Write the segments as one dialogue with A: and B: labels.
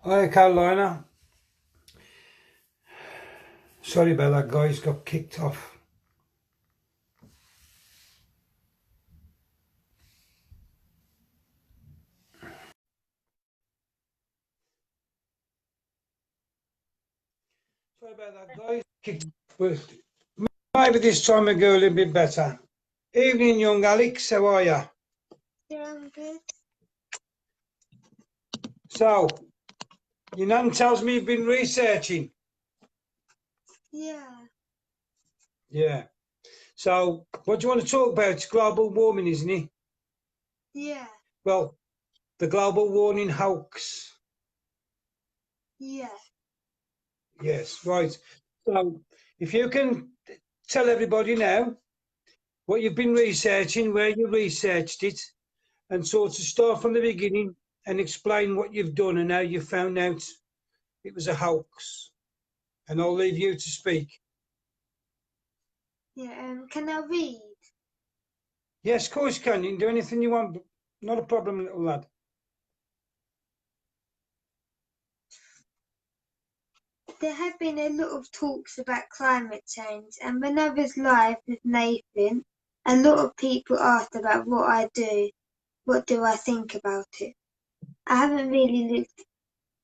A: Hi Carolina. Sorry about that, guys. Got kicked off. Sorry about that, guys. Kicked. But maybe this time we'll go a little bit better. Evening, young Alex. How are you?
B: Yeah, I'm good.
A: So, your nan tells me you've been researching.
B: Yeah.
A: Yeah. So, what do you want to talk about? It's global warming, isn't it?
B: Yeah.
A: Well, the global warming hoax.
B: Yeah.
A: Yes, right. So, if you can tell everybody now what you've been researching, where you researched it, and sort of start from the beginning and explain what you've done and how you found out it was a hoax. And I'll leave you to speak.
B: Yeah. Can I read?
A: Yes, of course you can. You can do anything you want. Not a problem, little lad.
B: There have been a lot of talks about climate change, and when I was live with Nathan, a lot of people asked about what I do. What do I think about it? I haven't really looked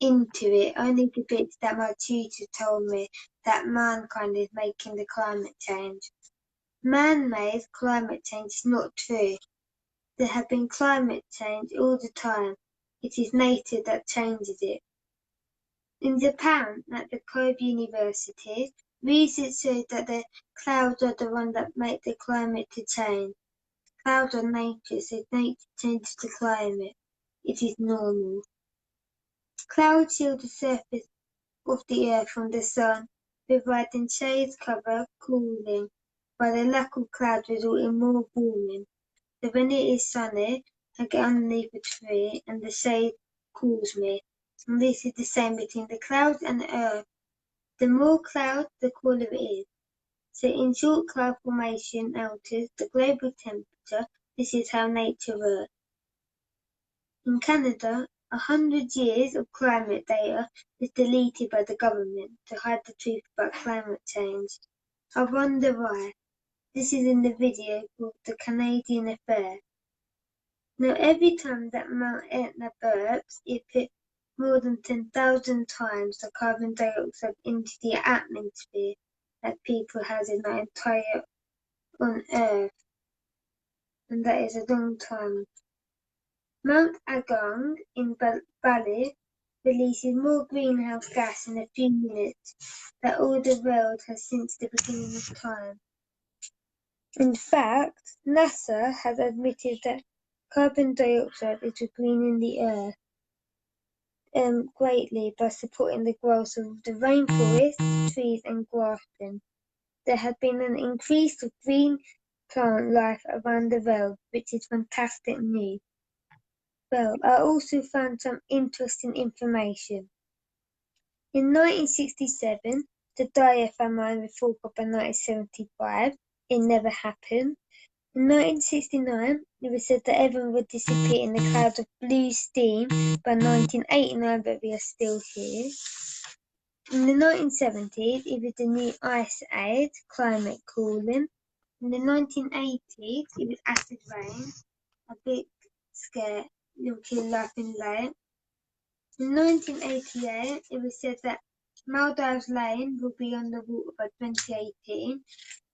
B: into it, only the bits that my tutor told me that mankind is making the climate change. Man-made climate change is not true. There have been climate change all the time. It is nature that changes it. In Japan, at the Kobe University, research showed that the clouds are the ones that make the climate to change. Clouds are nature, so nature changes the climate. It is normal. Clouds shield the surface of the earth from the sun, providing shade, cover, cooling, while the lack of clouds result in more warming. So when it is sunny, I get underneath a tree and the shade cools me. And this is the same between the clouds and the earth. The more clouds, the cooler it is. So in short, cloud formation alters the global temperature. This is how nature works. In Canada, 100 years of climate data is deleted by the government to hide the truth about climate change. I wonder why. This is in the video called The Canadian Affair. Now every time that Mount Etna burps, it puts more than 10,000 times the carbon dioxide into the atmosphere that people has in the entire on Earth, and that is a long time. Mount Agung in Bali releases more greenhouse gas in a few minutes than all the world has since the beginning of time. In fact, NASA has admitted that carbon dioxide is greening the Earth greatly by supporting the growth of the rainforest, trees and grassland. There has been an increase of green plant life around the world, which is fantastic news. Well, I also found some interesting information. In 1967, the diaphragm mine was thought of by 1975. It never happened. In 1969, it was said that everyone would disappear in the cloud of blue steam. By 1989, but we are still here. In the 1970s, it was the new ice age, climate cooling. In the 1980s, it was acid rain, a big scare, looking laughing lake. In 1988, it was said that Maldives Lane will be underwater by 2018.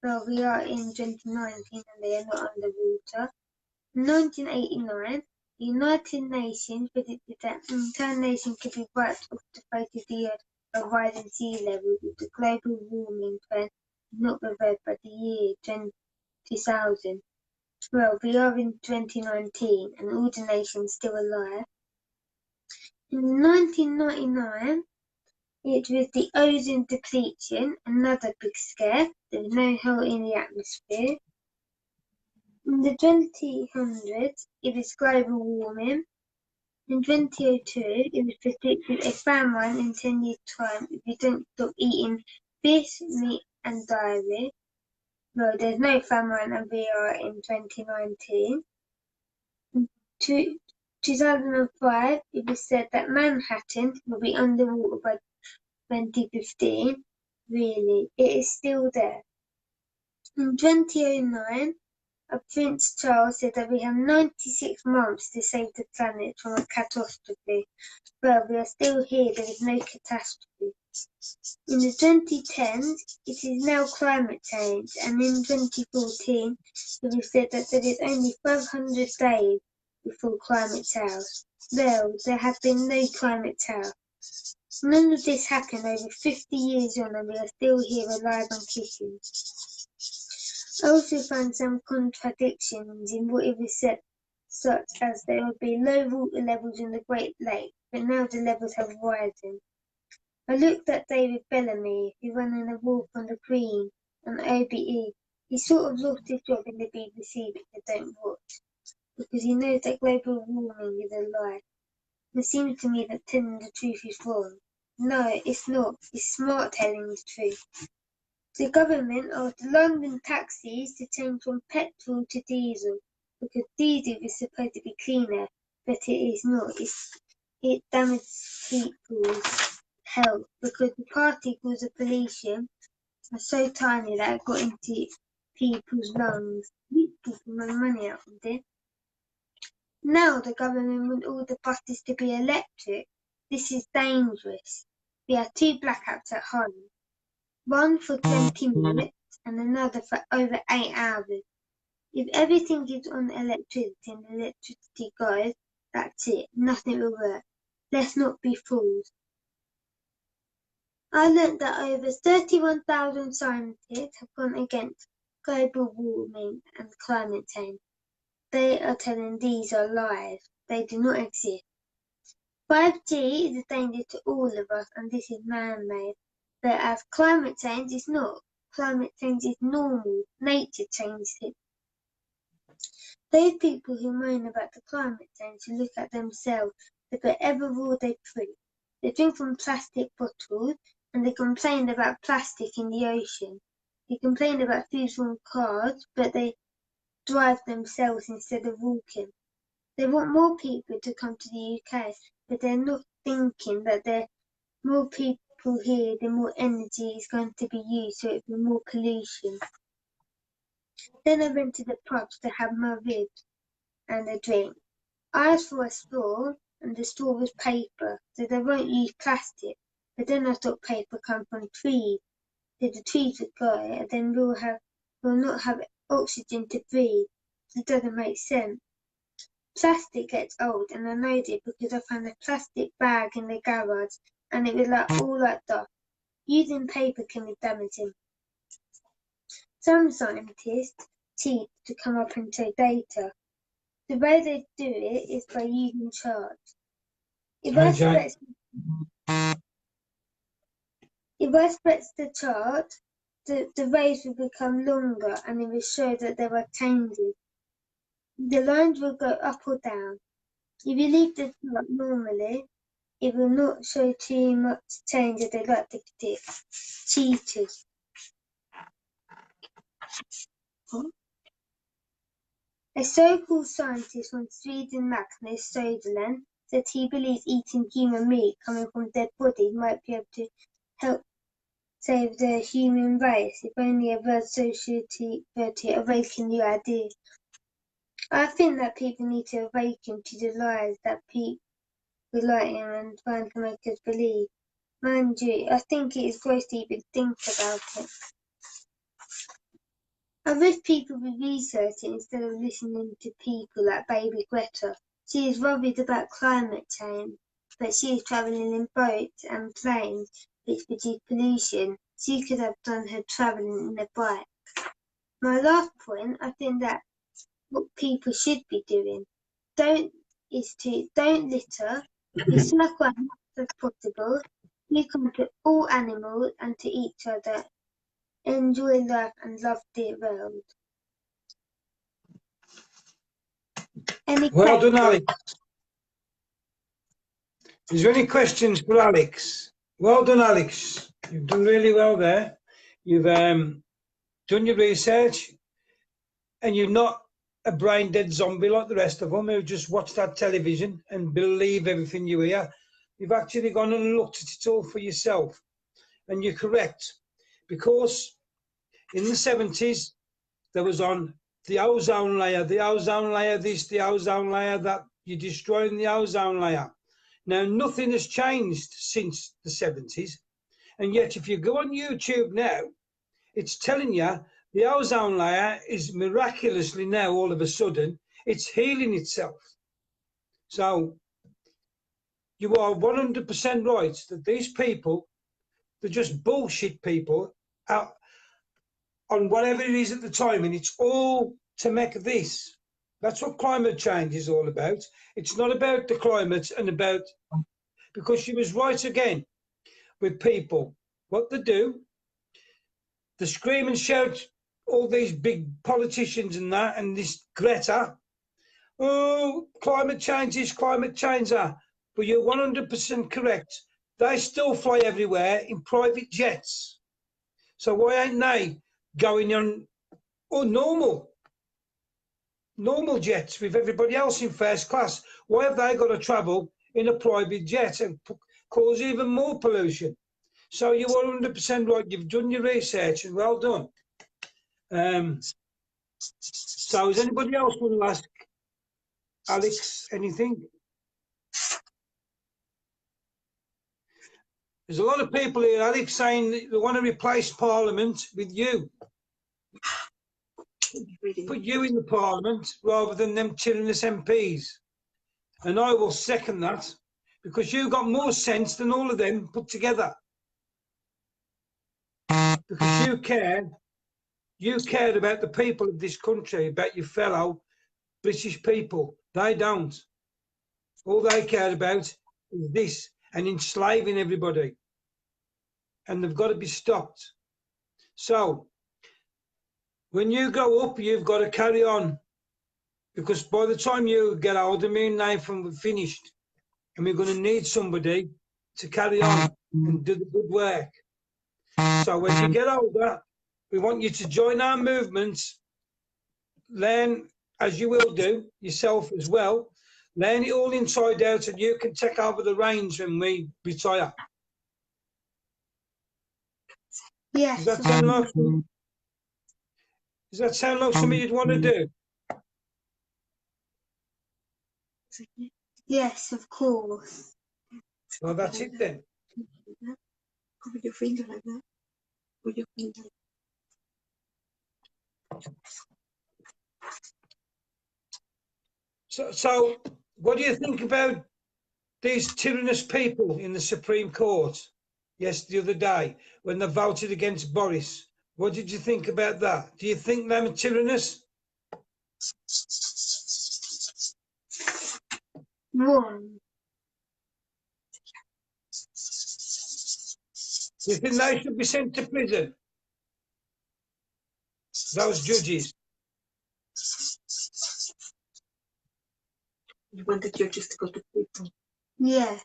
B: Well, we are in 2019 and they are not underwater. In 1989, the United Nations predicted that the entire nation could be wiped off the face of the earth by rising sea levels if the global warming trend did not reverse by the year 2000. Well, we are in 2019 and all the nations still alive. In 1999, it was the ozone depletion, another big scare. There was no hole in the atmosphere. In the 2000s, it was global warming. In 2002, it was predicted a famine in 10 years' time if you don't stop eating fish, meat and dairy. Well, there's no famine and we are in 2019. 2005, it was said that Manhattan will be underwater by 2015. Really, it is still there. In 2009, Prince Charles said that we have 96 months to save the planet from a catastrophe. Well, we are still here, there is no catastrophe. In the 2010s, it is now climate change, and in 2014, it was said that there is only 500 days before climate change. Well, there have been no climate change. None of this happened over 50 years on, and we are still here alive and kicking. I also found some contradictions in what it was said, such as there would be low water levels in the Great Lakes, but now the levels have risen. I looked at David Bellamy, who ran in a Walk on the Green on OBE. He sort of lost his job in the BBC, which I don't watch, because he knows that global warming is a lie. It seems to me that telling the truth is wrong. No, it's not. It's smart telling the truth. The government asked London taxis to change from petrol to diesel, because diesel is supposed to be cleaner, but it is not. It damages people's health, because the particles of pollution are so tiny that it got into people's lungs. People can make money out of it. Now the government want all the buses to be electric. This is dangerous. We have 2 blackouts at home. One for 20 minutes and another for over 8 hours. If everything is on electricity and electricity goes, that's it. Nothing will work. Let's not be fools. I learnt that over 31,000 scientists have gone against global warming and climate change. They are telling these are lies. They do not exist. 5G is a danger to all of us, and this is man-made. But as climate change is not. Climate change is normal. Nature changed it. Those people who moan about the climate change should look at themselves. Look at every rule they break. They drink from plastic bottles, and they complain about plastic in the ocean. They complain about food from cars, but they drive themselves instead of walking. They want more people to come to the UK, but they're not thinking that there are more people here, the more energy is going to be used, so it'll be more pollution. Then I went to the pubs to have my ribs and a drink. I asked for a straw, and the straw was paper, so they won't use plastic. But then I thought paper comes from trees, so the trees would go, and then we'll not have oxygen to breathe. It doesn't make sense. Plastic gets old, and I know it because I found a plastic bag in the garage, and it was all like that. Using paper can be damaging. Some scientists cheat to come up and show data. The way they do it is by using charts. If I stretch the chart, the rays will become longer, and it will show that there are changes. The lines will go up or down. If you leave the chart normally, it will not show too much change as they like to predict. Cheaters. A so-called scientist from Sweden, Magnus Söderlund, said he believes eating human meat coming from dead bodies might be able to help save the human race, if only a world society were to awaken the idea. I think that people need to awaken to the lies that people like him and trying to make us believe. Mind you, I think it is gross to even think about it. I wish people would research it instead of listening to people like Baby Greta. She is worried about climate change, but she is travelling in boats and planes which produce pollution. She could have done her travelling in a bike. My last point, I think that what people should be doing don't litter, recycle as much as possible, be kind to all animals and to each other, enjoy life and love the world.
A: Well done, Alex. Is there any questions for Alex? Well done, Alex. You've done really well there. You've done your research, and you've not a brain dead zombie like the rest of them who just watch that television and believe everything you hear. You've actually gone and looked at it all for yourself. And you're correct, because in the 70s, there was on the ozone layer this, the ozone layer that, you're destroying the ozone layer. Now, nothing has changed since the 70s. And yet, if you go on YouTube now, it's telling you the ozone layer is miraculously now, all of a sudden, it's healing itself. So you are 100% right that these people, they're just bullshit people out on whatever it is at the time, and it's all to make this. That's what climate change is all about. It's not about the climate and about, because she was right again with people. What they do, they scream and shout, all these big politicians and that, and this Greta, oh, climate change is climate change that. But you're 100% correct. They still fly everywhere in private jets. So why ain't they going on normal jets with everybody else in first class? Why have they got to travel in a private jet and cause even more pollution? So you're 100% right. You've done your research, and well done. So does anybody else want to ask Alex anything? There's a lot of people here, Alex, saying they want to replace Parliament with you. Put you in the Parliament rather than them tyrannous MPs. And I will second that, because you've got more sense than all of them put together. Because you cared about the people of this country, about your fellow British people. They don't. All they cared about is this, and enslaving everybody. And they've got to be stopped. So, when you grow up, you've got to carry on. Because by the time you get older, me and Nathan will finished. And we're going to need somebody to carry on and do the good work. So when you get older, we want you to join our movements, learn, as you will do, yourself as well, learn it all inside out, and you can take over the reins when we retire.
B: Yes.
A: Does that sound like something you'd want to do?
B: Yes, of course.
A: Well, that's it then.
C: Cover your finger like that. Put your finger.
A: So what do you think about these tyrannous people in the Supreme Court? Yes, the other day, when they voted against Boris. What did you think about that? Do you think they're tyrannous?
B: Wrong.
A: Do you think they should be sent to prison? Those judges.
C: You want the judges to go to prison?
B: Yeah.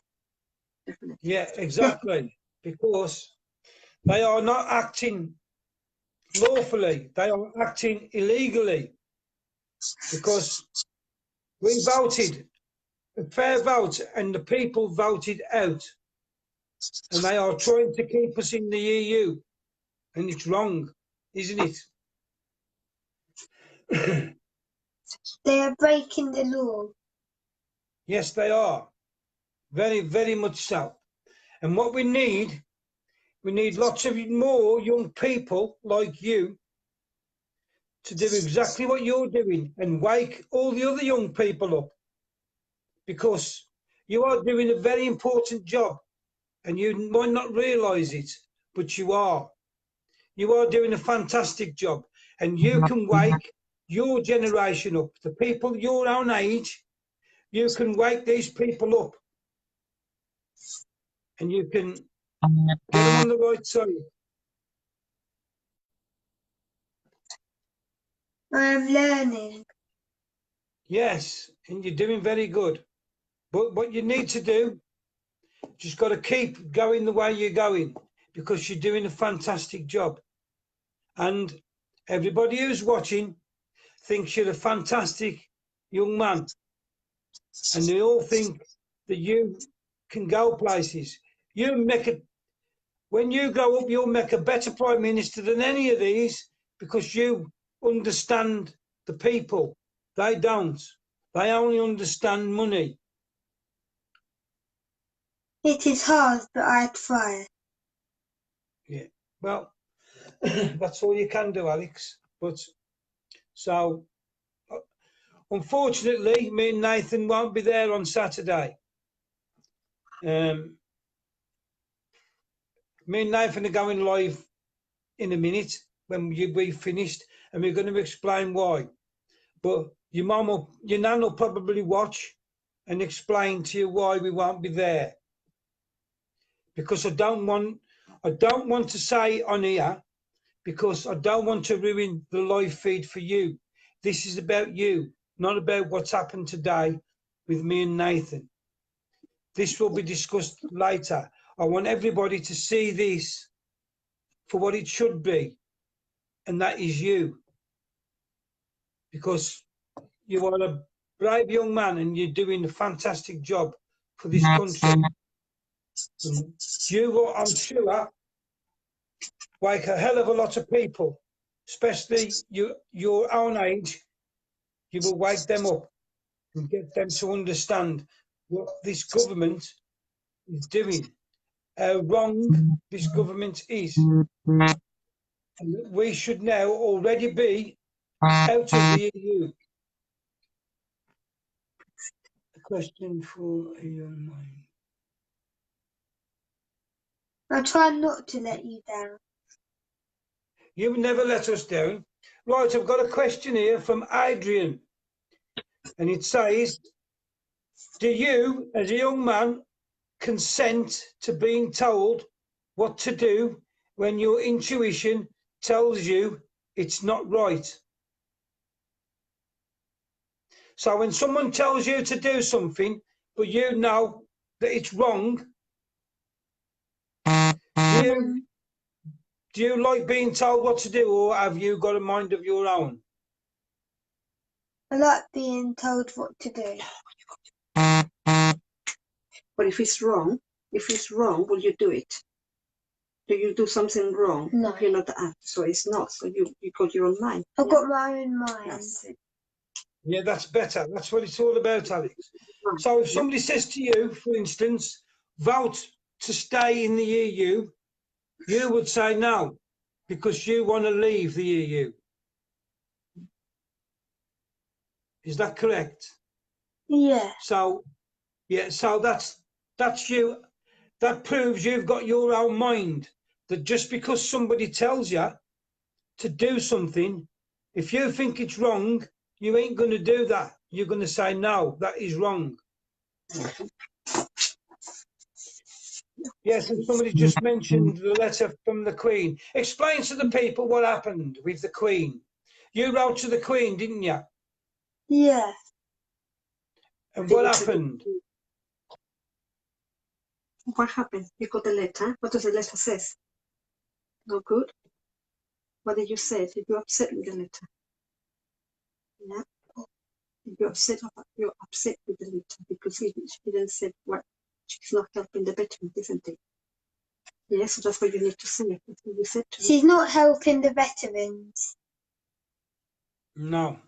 C: Definitely.
A: Yeah, exactly. Because they are not acting lawfully. They are acting illegally. Because we voted a fair vote and the people voted out. And they are trying to keep us in the EU. And it's wrong, isn't it?
B: They are breaking the law.
A: Yes, they are. Very, very much so. And what we need lots of more young people like you to do exactly what you're doing and wake all the other young people up. Because you are doing a very important job and you might not realise it, but you are. You are doing a fantastic job, and you can wake your generation up, the people your own age. You can wake these people up, and you can get them on the right side.
B: I'm learning.
A: Yes, and you're doing very good. But what you need to do, just got to keep going the way you're going, because you're doing a fantastic job. And everybody who's watching, thinks you're a fantastic young man, and they all think that you can go places. When you grow up, you'll make a better Prime Minister than any of these because you understand the people. They don't. They only understand money.
B: It is hard, but I try.
A: Yeah. Well, that's all you can do, Alex. But so, unfortunately, me and Nathan won't be there on Saturday. Me and Nathan are going live in a minute when we've finished, and we're going to explain why. But your nan will probably watch and explain to you why we won't be there. Because I don't want to say on here, because I don't want to ruin the live feed for you. This is about you, not about what's happened today with me and Nathan. This will be discussed later. I want everybody to see this for what it should be, and that is you. Because you are a brave young man and you're doing a fantastic job for this country. And you will, I'm sure, wake a hell of a lot of people, especially your own age. You will wake them up and get them to understand what this government is doing, how wrong this government is. And that we should now already be out of the EU. A question for a young mind.
B: I try not to let you down.
A: You never let us down. Right, I've got a question here from Adrian. And it says, do you, as a young man, consent to being told what to do when your intuition tells you it's not right? So when someone tells you to do something, but you know that it's wrong, do you like being told what to do, or have you got a mind of your own?
B: I like being told what to do.
C: But if it's wrong, will you do it? Do you do something wrong?
B: No.
C: If you're not apt, so it's not. So you got your own mind.
B: I've got my own mind.
C: That's it.
A: Yeah, that's better. That's what it's all about, Alex.
C: Right.
A: So if somebody says to you, for instance, vote to stay in the EU, you would say no, because you want to leave the EU. Is that correct?
B: Yeah.
A: So, yeah, so that's you. That proves you've got your own mind, that just because somebody tells you to do something, if you think it's wrong, you ain't going to do that. You're going to say, no, that is wrong. Yes, and somebody just mentioned the letter from the Queen. Explain to the people what happened with the Queen. You wrote to the Queen, didn't you?
B: Yeah.
A: And what happened?
C: What happened? You got the letter. What does the letter say? No good. What did you say? Did you upset with the letter? Yeah. You're upset with the letter because she didn't say what she's not helping the veteran, isn't it? Yes, so that's what you need to say. That's what you said to me.
B: She's not helping the veterans.
A: No.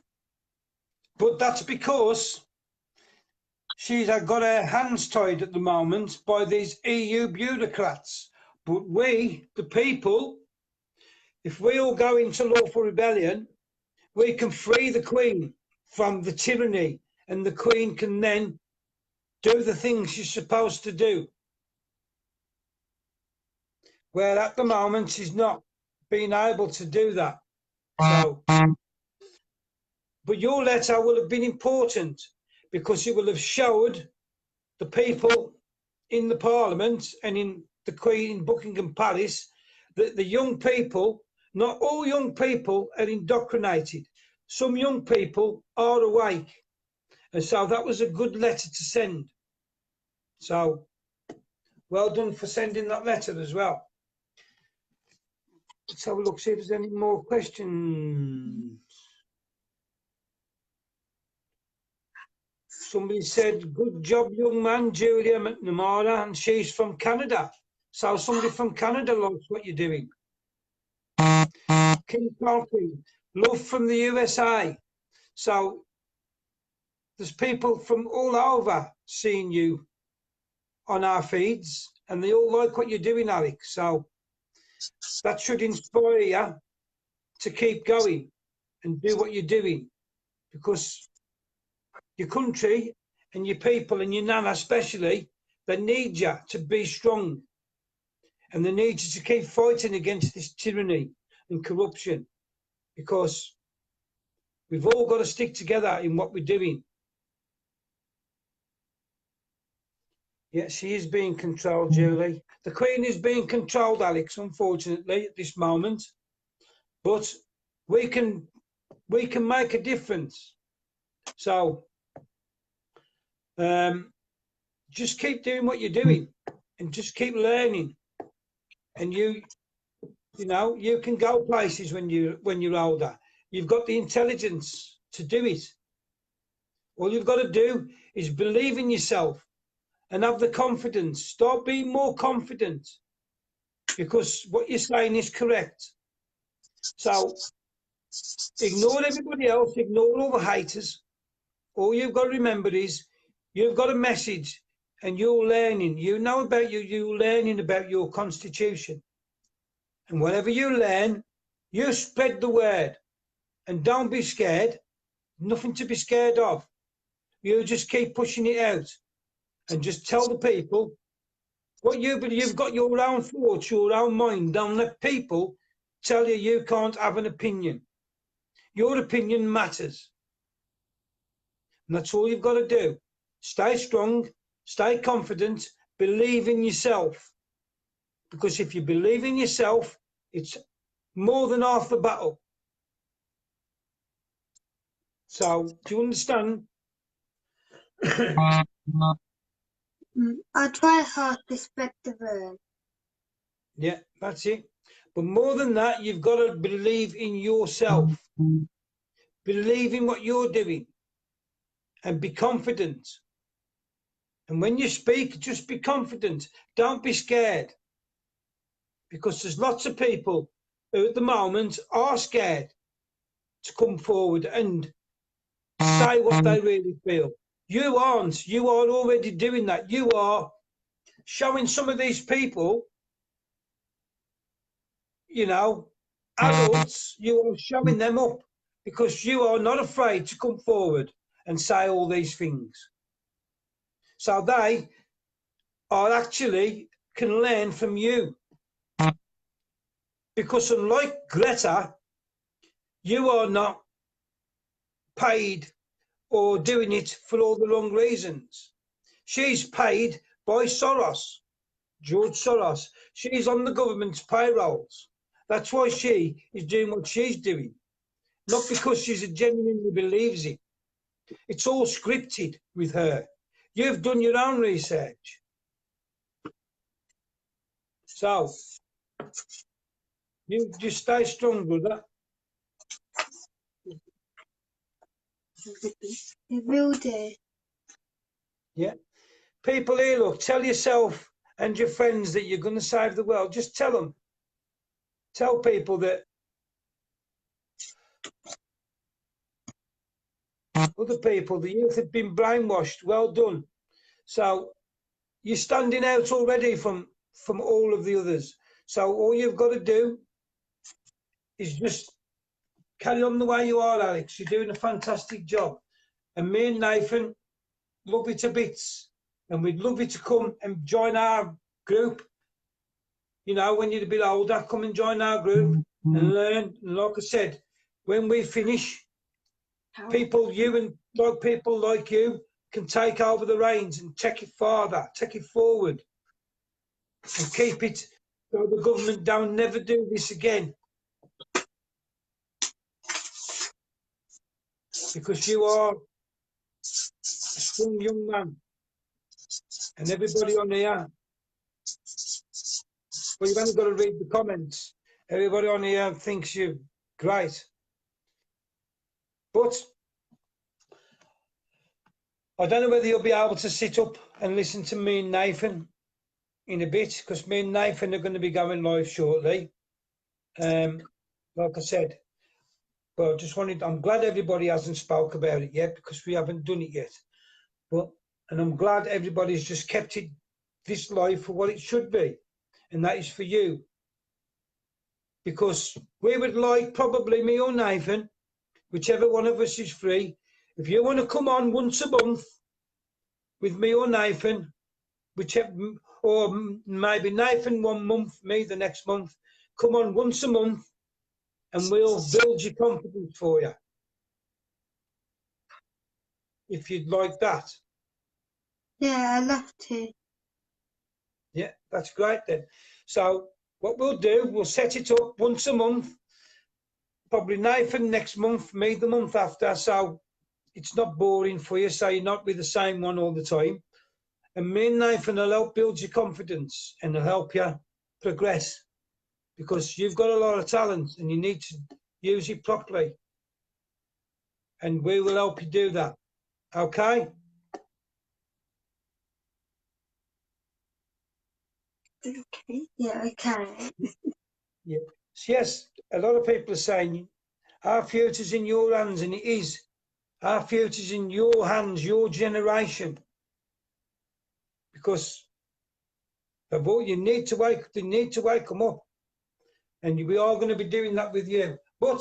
A: But that's because she's got her hands tied at the moment by these EU bureaucrats. But we, the people, if we all go into lawful rebellion, we can free the Queen from the tyranny, and the Queen can then do the things she's supposed to do. Where at the moment she's not being able to do that. So, but your letter will have been important because it will have showed the people in the Parliament and in the Queen in Buckingham Palace that the young people, not all young people are indoctrinated. Some young people are awake. And so that was a good letter to send. So well done for sending that letter as well. Let's have a look, see if there's any more questions. somebody said, good job, young man, Julia McNamara, and she's from Canada. So somebody from Canada likes what you're doing. King Clarke, love from the USA. So there's people from all over seeing you on our feeds, and they all like what you're doing, Alex. So that should inspire you to keep going and do what you're doing, because your country and your people and your nana especially, they need you to be strong, and they need you to keep fighting against this tyranny and corruption, because we've all got to stick together in what we're doing. Yeah, she is being controlled, Julie. The Queen is being controlled, Alex, unfortunately, at this moment. But we can make a difference. So just keep doing what you're doing and just keep learning. And you know, you can go places when you're older. You've got the intelligence to do it. All you've got to do is believe in yourself and have the confidence. Start being more confident, because what you're saying is correct. So ignore everybody else, ignore all the haters. All you've got to remember is you've got a message, and you're learning. You know about you're learning about your constitution. And whatever you learn, you spread the word. And don't be scared. Nothing to be scared of. You just keep pushing it out and just tell the people what you believe. You've got your own thoughts, your own mind. Don't let people tell you can't have an opinion. Your opinion matters. And that's all you've got to do. Stay strong, stay confident, believe in yourself. Because if you believe in yourself, it's more than half the battle. So, do you understand?
B: I try hard to spread the word.
A: Yeah, that's it. But more than that, you've got to believe in yourself. Believe in what you're doing. And be confident. And when you speak, just be confident. Don't be scared. Because there's lots of people who at the moment are scared to come forward and say what they really feel. You aren't. You are already doing that. You are showing some of these people, you know, adults, you are showing them up, because you are not afraid to come forward and say all these things. So they are actually can learn from you. Because unlike Greta, you are not paid or doing it for all the wrong reasons. She's paid by Soros, George Soros. She's on the government's payrolls. That's why she is doing what she's doing. Not because she genuinely believes it. It's all scripted with her. You've done your own research. So, you just stay strong, brother.
B: It will do.
A: Yeah. People here, look, tell yourself and your friends that you're going to save the world. Just tell them. Tell people that other people, the youth have been brainwashed. Well done. So you're standing out already from all of the others. So all you've got to do is just carry on the way you are, Alex. You're doing a fantastic job. And me and Nathan love you to bits. And we'd love you to come and join our group. You know, when you're a bit older, come and join our group and learn. And like I said, when we finish, people like you can take over the reins and take it farther, take it forward, and keep it so the government don't never do this again. Because you are a strong young man. And everybody on here, well, you've only got to read the comments. Everybody on here thinks you're great. But I don't know whether you'll be able to sit up and listen to me and Nathan in a bit, because me and Nathan are going to be going live shortly. Like I said, but I just wanted, I'm glad everybody hasn't spoke about it yet, because we haven't done it yet. And I'm glad everybody's just kept it, this live, for what it should be, and that is for you. Because we would like, probably me or Nathan, whichever one of us is free, if you want to come on once a month with me or Nathan, whichever, or maybe Nathan 1 month, me the next month, come on once a month and we'll build your confidence for you. If you'd like that.
B: Yeah, I'd love to.
A: Yeah, that's great then. So what we'll do, we'll set it up once a month, probably Nathan next month, me the month after, so it's not boring for you, so you're not with the same one all the time. And me and Nathan will help build your confidence and will help you progress, because you've got a lot of talent and you need to use it properly. And we will help you do that. Okay?
C: Okay.
B: Yeah, okay.
A: Yeah. Yes, a lot of people are saying our future's in your hands, and it is. Our future's in your hands, your generation. Because you need to wake them up. And we are going to be doing that with you. But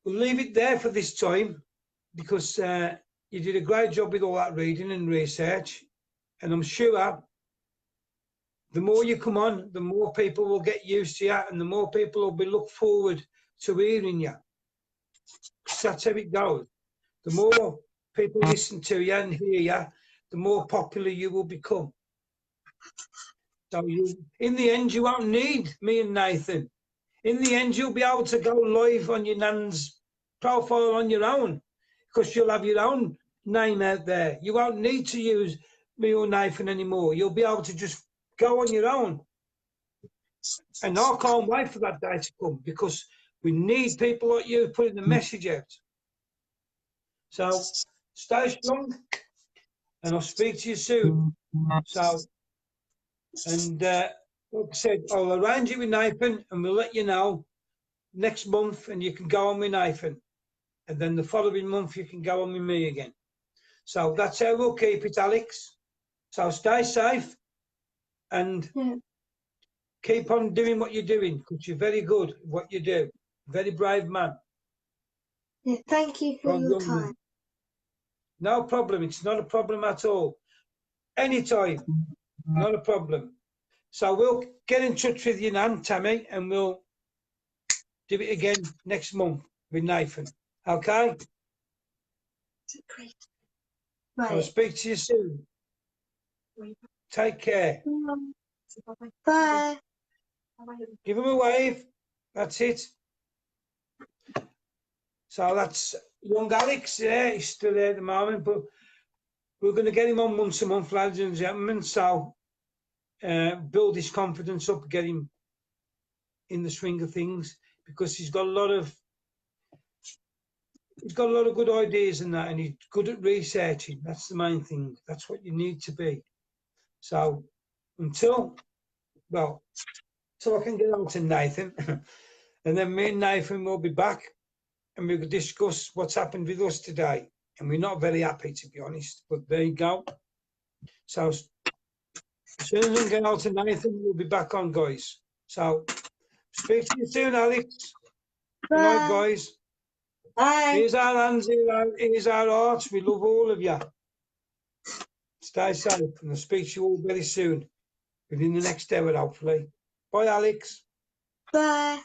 A: we'll leave it there for this time, because you did a great job with all that reading and research. And I'm sure the more you come on, the more people will get used to you, and the more people will be look forward to hearing you. That's how it goes. The more people listen to you and hear you, the more popular you will become. So in the end, you won't need me and Nathan. In the end, you'll be able to go live on your nan's profile on your own, because you'll have your own name out there. You won't need to use me or Nathan anymore. You'll be able to just go on your own. And I can't wait for that day to come, because we need people like you putting the message out. So stay strong, and I'll speak to you soon. So, and like I said, I'll arrange it with Nathan, and we'll let you know next month, and you can go on with Nathan. And then the following month, you can go on with me again. So that's how we'll keep it, Alex. So stay safe, and keep on doing what you're doing, because you're very good at what you do. Very brave man.
B: Yeah, thank you for your time.
A: No problem. It's not a problem at all. Anytime. Not a problem. So we'll get in touch with you, Nan, Tammy, and we'll do it again next month with Nathan. Okay?
C: Great.
B: Right.
A: I'll speak to you soon. Take care.
B: Bye.
A: Give him a wave. That's it. So that's young Alex. Yeah, he's still there at the moment, but we're going to get him on once a month, ladies and gentlemen. So build his confidence up, get him in the swing of things, because he's got a lot of good ideas in that, and he's good at researching. That's the main thing. That's what you need to be. So until I can get on to Nathan, and then me and Nathan will be back, and we'll discuss what's happened with us today. And we're not very happy, to be honest, but there you go. So as soon as I get out to Nathan, we'll be back on, guys. So speak to you soon, Alex. Good night, guys.
B: Bye.
A: Here's our hands, here's our hearts. We love all of you. Stay safe, and I'll speak to you all very soon, within the next hour, hopefully. Bye, Alex.
B: Bye.